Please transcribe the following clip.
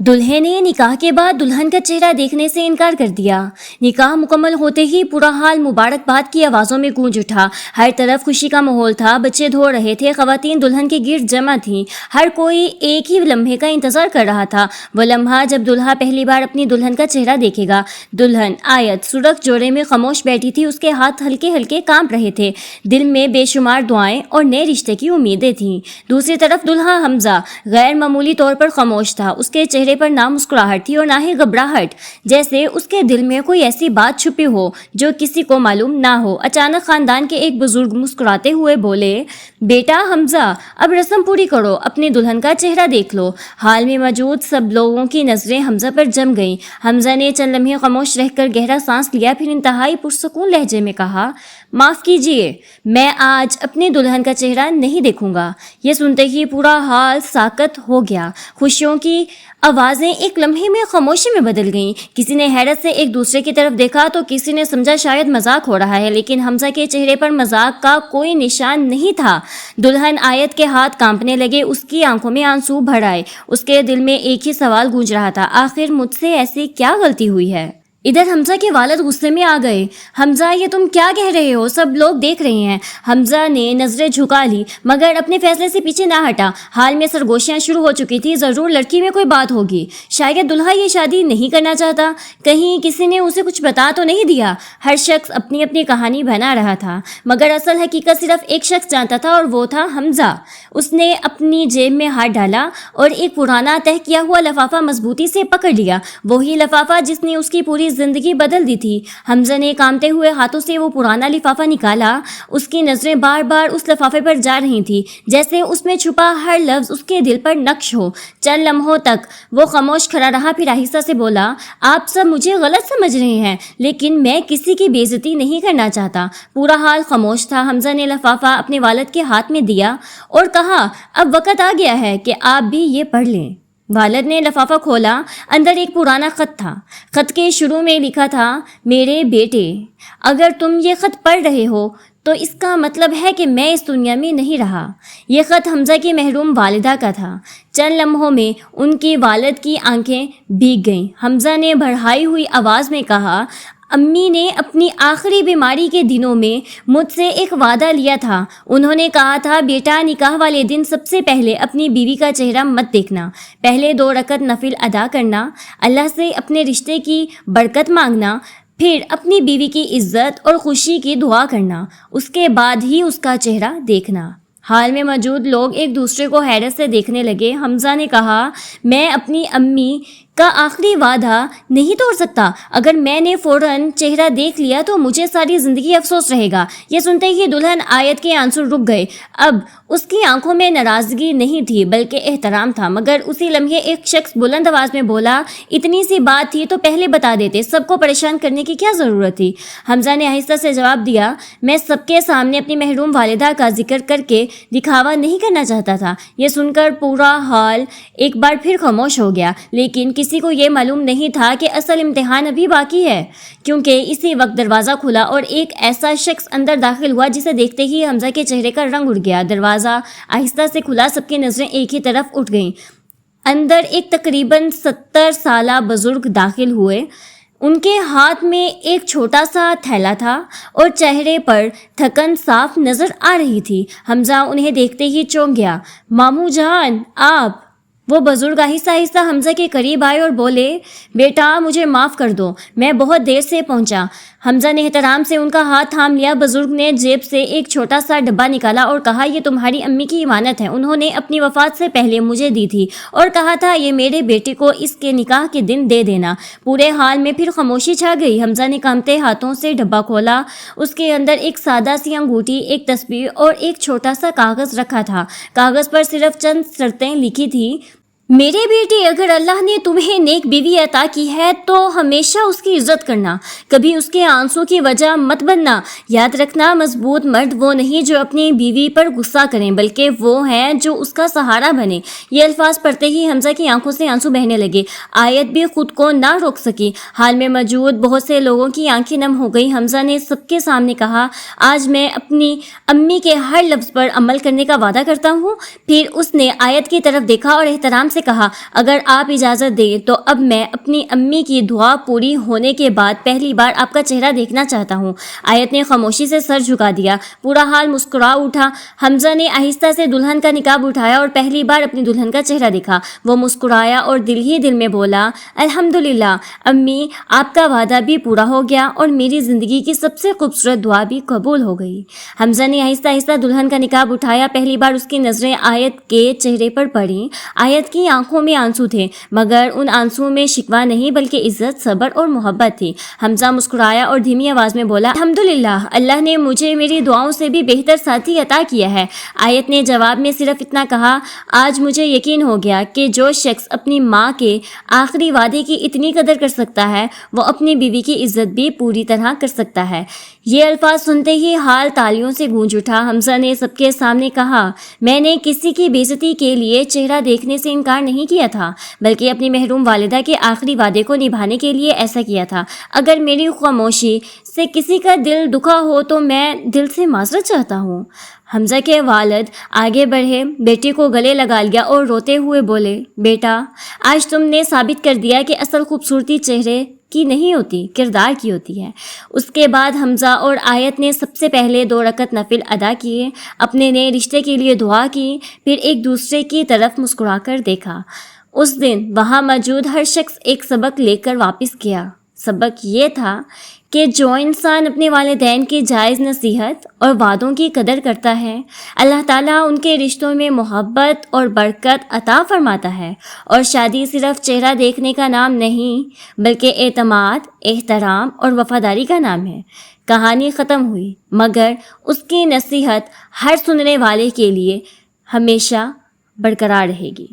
दुल्हे ने निकाह के बाद दुल्हन का चेहरा देखने से इनकार कर दिया। निकाह मुकम्मल होते ही पूरा हाल मुबारकबाद की आवाज़ों में गूंज उठा। हर तरफ खुशी का माहौल था, बच्चे धो रहे थे, ख़वातीन दुल्हन के गिर्द जमा थीं। हर कोई एक ही लम्हे का इंतज़ार कर रहा था, वो लम्हा जब दुल्हा पहली बार अपनी दुल्हन का चेहरा देखेगा। दुल्हन आयत सुरख जोड़े में खामोश बैठी थी, उसके हाथ हल्के हल्के कांप रहे थे, दिल में बेशुमार दुआएं और नए रिश्ते की उम्मीदें थीं। दूसरी तरफ दुल्हा हमजा गैर मामूली तौर पर खामोश था, उसके चेहरे पर ना मुस्कुराहट थी और ना ही घबराहट, जैसे उसके दिल में कोई ऐसी बात छुपी हो जो किसी को मालूम ना हो। अचानक खानदान के एक बुजुर्ग मुस्कुराते हुए बोले, बेटा हमजा, अब रस्म पूरी करो, अपनी दुल्हन का चेहरा देख लो। हाल में मौजूद सब लोगों की नजरें हमजा पर जम गईं। हमजा ने चंद लम्हे खामोश रहकर गहरा सांस लिया, फिर इंतहाई पुरसकून लहजे में कहा, माफ़ कीजिए, मैं आज अपनी दुल्हन का चेहरा नहीं देखूंगा। ये सुनते ही पूरा हाल साकत हो गया। खुशियों की आवाज़ें एक लम्हे में खामोशी में बदल गईं। किसी ने हैरत से एक दूसरे की तरफ देखा तो किसी ने समझा शायद मजाक हो रहा है, लेकिन हमजा के चेहरे पर मजाक का कोई निशान नहीं था। दुल्हन आयत के हाथ कांपने लगे, उसकी आंखों में आंसू भर आए। उसके दिल में एक ही सवाल गूंज रहा था, आखिर मुझसे ऐसी क्या गलती हुई है। इधर हमजा के वालिद गुस्से में आ गए। हमजा, ये तुम क्या कह रहे हो, सब लोग देख रहे हैं। हमजा ने नजरें झुका ली, मगर अपने फैसले से पीछे ना हटा। हाल में सरगोशियां शुरू हो चुकी थी, जरूर लड़की में कोई बात होगी। शायद दुल्हा ये शादी नहीं करना चाहता, कहीं किसी ने उसे कुछ बता तो नहीं दिया। हर शख्स अपनी अपनी कहानी बना रहा था, मगर असल हकीकत सिर्फ एक शख्स जानता था और वो था हमजा। उसने अपनी जेब में हाथ डाला और एक पुराना तह किया हुआ लिफाफा मजबूती से पकड़ लिया, वही लिफाफा जिसने उसकी पूरी जिंदगी बदल दी थी। हमजा ने कांपते हुए हाथों से वो पुराना लिफाफा निकाला। उसकी नजरें बार बार उस लिफाफे पर जा रही थी, जैसे उसमें छुपा हर लफ्ज उसके दिल पर नक्श हो। चंद लम्हों तक वो खामोश खड़ा रहा, फिर आहिस्ता से बोला, आप सब मुझे गलत समझ रहे हैं, लेकिन मैं किसी की बेइज्जती नहीं करना चाहता। पूरा हाल खामोश था। हमजा ने लिफाफा अपने वालिद के हाथ में दिया और कहा, अब वक्त आ गया है कि आप भी ये पढ़ लें। वालिद ने लिफाफा खोला, अंदर एक पुराना ख़त था। ख़त के शुरू में लिखा था, मेरे बेटे, अगर तुम ये ख़त पढ़ रहे हो तो इसका मतलब है कि मैं इस दुनिया में नहीं रहा। ये ख़त हमजा की महरूम वालिदा का था। चंद लम्हों में उनकी वालिद की आंखें भीग गईं। हमजा ने बढ़ाई हुई आवाज़ में कहा, अम्मी ने अपनी आखिरी बीमारी के दिनों में मुझसे एक वादा लिया था। उन्होंने कहा था, बेटा, निकाह वाले दिन सबसे पहले अपनी बीवी का चेहरा मत देखना, पहले 2 रकत नफिल अदा करना, अल्लाह से अपने रिश्ते की बरकत मांगना, फिर अपनी बीवी की इज्जत और खुशी की दुआ करना, उसके बाद ही उसका चेहरा देखना। हाल में मौजूद लोग एक दूसरे को हैरत से देखने लगे। हमजा ने कहा, मैं अपनी अम्मी का आखिरी वादा नहीं तोड़ सकता। अगर मैंने फ़ौरन चेहरा देख लिया तो मुझे सारी ज़िंदगी अफसोस रहेगा। ये सुनते ही दुल्हन आयत के आंसू रुक गए। अब उसकी आंखों में नाराज़गी नहीं थी बल्कि एहतराम था, मगर उसी लम्हे एक शख्स बुलंद आवाज़ में बोला, इतनी सी बात थी तो पहले बता देते, सबको परेशान करने की क्या ज़रूरत थी। हमजा ने आहिस्ता से जवाब दिया, मैं सबके सामने अपनी महरूम वालिदा का जिक्र करके दिखावा नहीं करना चाहता था। यह सुनकर पूरा हाल एक बार फिर खामोश हो गया, लेकिन किसी को ये मालूम नहीं था कि असल इम्तिहान अभी बाकी है, क्योंकि इसी वक्त दरवाज़ा खुला और एक ऐसा शख्स अंदर दाखिल हुआ जिसे देखते ही हमजा के चेहरे का रंग उड़ गया। दरवाज़ा आहिस्ता से खुला, सबकी नज़रें एक ही तरफ उठ गईं। अंदर एक तकरीबन 70 साला बुजुर्ग दाखिल हुए। उनके हाथ में एक छोटा सा थैला था और चेहरे पर थकन साफ नज़र आ रही थी। हमजा उन्हें देखते ही चौंक गया। मामू जान, आप? वो बुजुर्ग आहिस्ता आहिस्ता हमजा के करीब आए और बोले, बेटा, मुझे माफ़ कर दो, मैं बहुत देर से पहुंचा। हमजा ने एहतराम से उनका हाथ थाम लिया। बुजुर्ग ने जेब से एक छोटा सा डब्बा निकाला और कहा, ये तुम्हारी अम्मी की इमानत है, उन्होंने अपनी वफ़ात से पहले मुझे दी थी और कहा था ये मेरे बेटे को इसके निकाह के दिन दे देना। पूरे हाल में फिर खामोशी छा गई। हमजा ने कांपते हाथों से डब्बा खोला। उसके अंदर एक सादा सी अंगूठी, एक तस्वीर और एक छोटा सा कागज़ रखा था। कागज़ पर सिर्फ चंद शर्तें लिखी थी, मेरे बेटे, अगर अल्लाह ने तुम्हें नेक बीवी अता की है तो हमेशा उसकी इज्जत करना, कभी उसके आंसू की वजह मत बनना। याद रखना, मजबूत मर्द वो नहीं जो अपनी बीवी पर गुस्सा करें, बल्कि वो हैं जो उसका सहारा बने। ये अल्फाज पढ़ते ही हमजा की आंखों से आंसू बहने लगे। आयत भी खुद को ना रोक सकी। हाल में मौजूद बहुत से लोगों की आंखें नम हो गई। हमजा ने सबके सामने कहा, आज मैं अपनी अम्मी के हर लफ्ज़ पर अमल करने का वादा करता हूँ। फिर उसने आयत की तरफ देखा और एहतराम से سے کہا اگر آپ اجازت دیں تو اب میں اپنی امی کی دعا پوری ہونے کے بعد پہلی بار آپ کا چہرہ دیکھنا چاہتا ہوں۔ آیت نے خاموشی سے سر جھکا دیا۔ پورا حال مسکرا اٹھا۔ حمزہ نے آہستہ سے دلہن کا نقاب اٹھایا اور پہلی بار اپنی دلہن کا چہرہ دیکھا۔ وہ مسکرایا اور دل ہی دل میں بولا الحمدللہ امی، آپ کا وعدہ بھی پورا ہو گیا اور میری زندگی کی سب سے خوبصورت دعا بھی قبول ہو گئی۔ حمزہ نے آہستہ آہستہ دلہن کا نقاب اٹھایا۔ پہلی بار اس کی نظریں آیت کے چہرے پر پڑیں۔ آیت کی آنکھوں میں آنسو تھے، مگر ان آنسوؤں میں شکوہ نہیں بلکہ عزت، صبر اور محبت تھی۔ حمزہ مسکرایا اور دھیمی آواز میں بولا الحمدللہ، اللہ نے مجھے میری دعاؤں سے بھی بہتر ساتھی عطا کیا ہے۔ آیت نے جواب میں صرف اتنا کہا آج مجھے یقین ہو گیا کہ جو شخص اپنی ماں کے آخری وعدے کی اتنی قدر کر سکتا ہے وہ اپنی بیوی کی عزت بھی پوری طرح کر سکتا ہے۔ یہ الفاظ سنتے ہی حال تالیوں سے گونج اٹھا۔ حمزہ نے سب کے سامنے کہا میں نے کسی کی بے عزتی کے لیے چہرہ دیکھنے سے انکار نہیں کیا تھا، بلکہ اپنی محروم والدہ کے آخری وعدے کو نبھانے کے لیے ایسا کیا تھا۔ اگر میری خاموشی سے کسی کا دل دکھا ہو تو میں دل سے معذرت چاہتا ہوں۔ حمزہ کے والد آگے بڑھے، بیٹے کو گلے لگا لیا اور روتے ہوئے بولے بیٹا، آج تم نے ثابت کر دیا کہ اصل خوبصورتی چہرے کی نہیں ہوتی، کردار کی ہوتی ہے۔ اس کے بعد حمزہ اور آیت نے سب سے پہلے 2 رکعت نفل ادا کیے، اپنے نئے رشتے کے لیے دعا کی، پھر ایک دوسرے کی طرف مسکرا کر دیکھا۔ اس دن وہاں موجود ہر شخص ایک سبق لے کر واپس گیا۔ سبق یہ تھا کہ جو انسان اپنے والدین کی جائز نصیحت اور وعدوں کی قدر کرتا ہے، اللہ تعالیٰ ان کے رشتوں میں محبت اور برکت عطا فرماتا ہے۔ اور شادی صرف چہرہ دیکھنے کا نام نہیں بلکہ اعتماد، احترام اور وفاداری کا نام ہے۔ کہانی ختم ہوئی، مگر اس کی نصیحت ہر سننے والے کے لیے ہمیشہ برقرار رہے گی۔